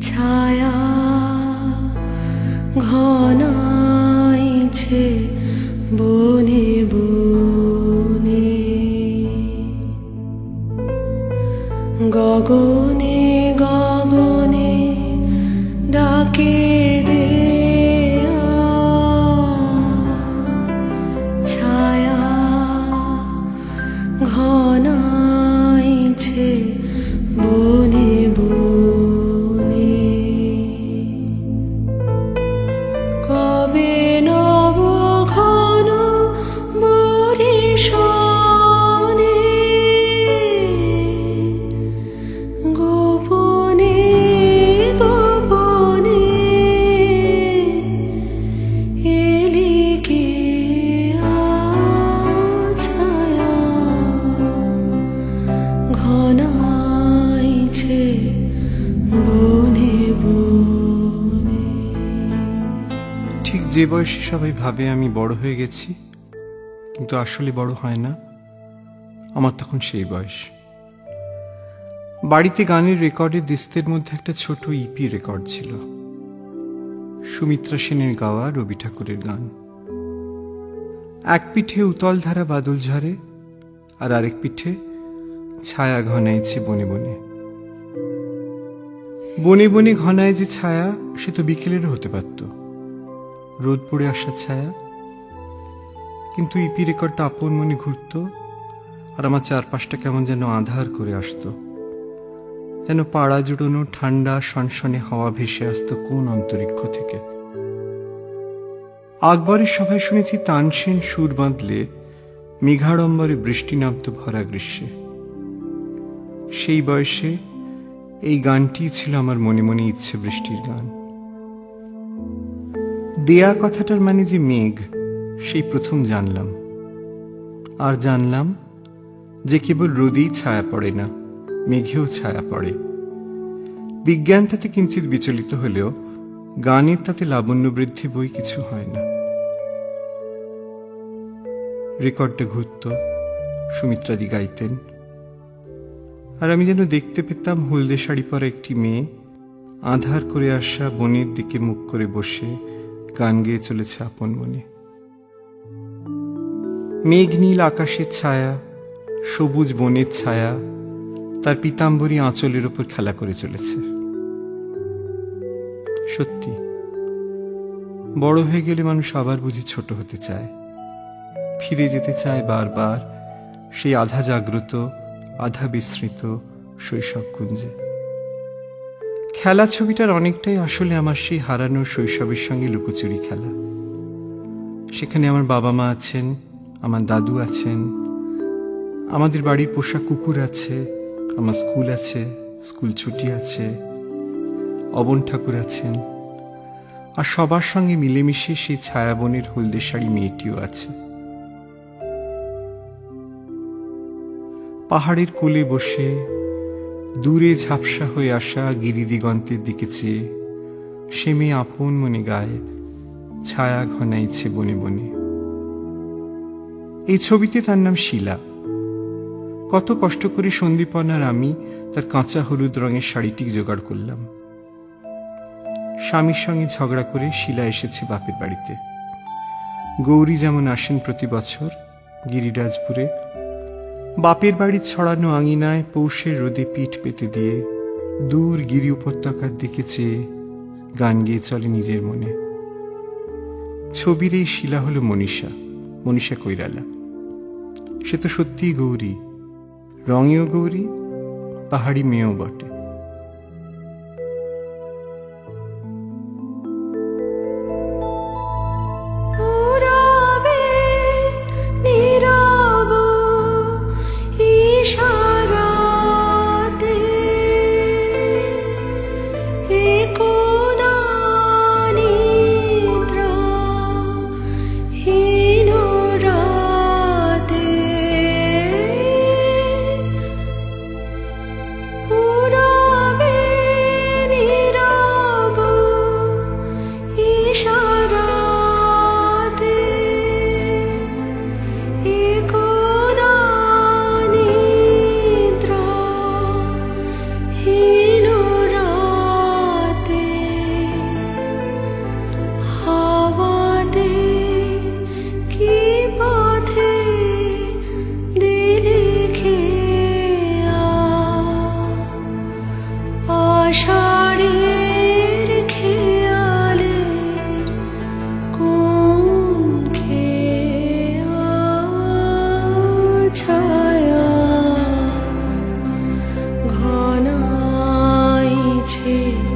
ছায়া ঘনাইছে বনে বনে, গগনে গগনে ডাকে দেয়া। ছায়া ঘনাইছে বনে বনে, কবে নব ঘন বরিশানে গোপনে গোপনে এলি কে ছায়া ঘনাইছে বনে বনে। ঠিক যে বয়সে সবাই ভাবে আমি বড় হয়ে গেছি, কিন্তু আসলে বড় হয় না, আমার তখন সেই বয়স। বাড়িতে গানের রেকর্ডের ডিস্কের মধ্যে একটা ছোট ইপি রেকর্ড ছিল, সুমিত্রা সেনের গাওয়া রবি ঠাকুরের গান। এক পিঠে উতল ধারা বাদল ঝরে, আর আরেক পিঠে ছায়া ঘনাইছে বনে বনে। বনে বনে ঘনায় যে ছায়া, সে তো বিকেলেরও হতে পারত, রোদ পড়ে আসার ছায়া। কিন্তু ইপি রেকর্ডটা আপন মনে ঘুরত, আর আমার চারপাশটা কেমন যেন আঁধার করে আসতো, যেন পাড়া জুড়োনো ঠান্ডা সনসনে হাওয়া ভেসে আসতো কোন অন্তরিক্ষ থেকে। আকবরের সভায় শুনেছি তানসেন সুর বাঁধলে মেঘাড়ম্বরে বৃষ্টি নামত ভরা গ্রীষ্মে। সেই বয়সে এই গানটি ছিল আমার মনে মনে ইচ্ছে বৃষ্টির গান। দেয়া কথাটার মানে যে মেঘ, সেই প্রথম জানলাম। আর জানলাম যে কেবল রোদেই ছায়া পড়ে না, মেঘেও ছায়া পড়ে। বিজ্ঞান তাতে কিঞ্চিত বিচলিত হলেও গানের তাতে লাবণ্য বৃদ্ধি বই কিছু হয় না। রেকর্ডটা ঘুরত, সুমিত্রাদি গাইতেন, আর আমি যেন দেখতে পেতাম হলদে শাড়ি পরা একটি মেয়ে আঁধার করে আসা বনের দিকে মুখ করে বসে গান গেয়ে চলেছে আপন মনে। মেঘ নীল আকাশের ছায়া, সবুজ বনের ছায়া তার পীতাম্বরী আঁচলের ওপর খেলা করে চলেছে। সত্যি, বড় হয়ে গেলে মানুষ আবার বুঝি ছোট হতে চায়, ফিরে যেতে চায় বারবার সেই আধা জাগ্রত আধা বিস্মৃত শৈশব কুঞ্জে। খেলা ছবিটার অনেকটাই আসলে আমার সেই হারানো শৈশবের সঙ্গে লুকোচুরি খেলা। সেখানে আমার বাবা মা আছেন, আমার দাদু আছেন, আমাদের বাড়ির পোষা কুকুর আছে, আমার স্কুল আছে, স্কুল ছুটি আছে, অবন ঠাকুর আছেন, আর সবার সঙ্গে মিলেমিশে সেই ছায়াবনের হলদে শাড়ি মেয়েটিও আছে। পাহাড়ের কোলে বসে দূরে ঝাপসা হয়ে আসা গিরিদিগন্তের দিকে চেয়ে সে মেয়ে আপন মনে গায়ে ছায়া ঘনাইছে বনে বনে। এই ছবিতে তার নাম শিলা। কত কষ্ট করে সন্দীপন আর আমি তার কাঁচা হলুদ রঙের শাড়িটি জোগাড় করলাম। স্বামীর সঙ্গে ঝগড়া করে শিলা এসেছে বাপের বাড়িতে। গৌরী যেমন আসেন প্রতি বছর গিরিরাজপুরে, বাপের বাড়ির ছড়ানো আঙিনায় পৌষের রোদে পিঠ পেতে দিয়ে দূর গিরি উপত্যকার দিকে চেয়ে গান গেয়ে চলে নিজের মনে। ছবির এই শিলা হলো মনীষা, মনীষা কৈরালা। সে তো সত্যিই গৌরী, রঙেও গৌরী, পাহাড়ি মেয়েও বটে। পুরা মিছে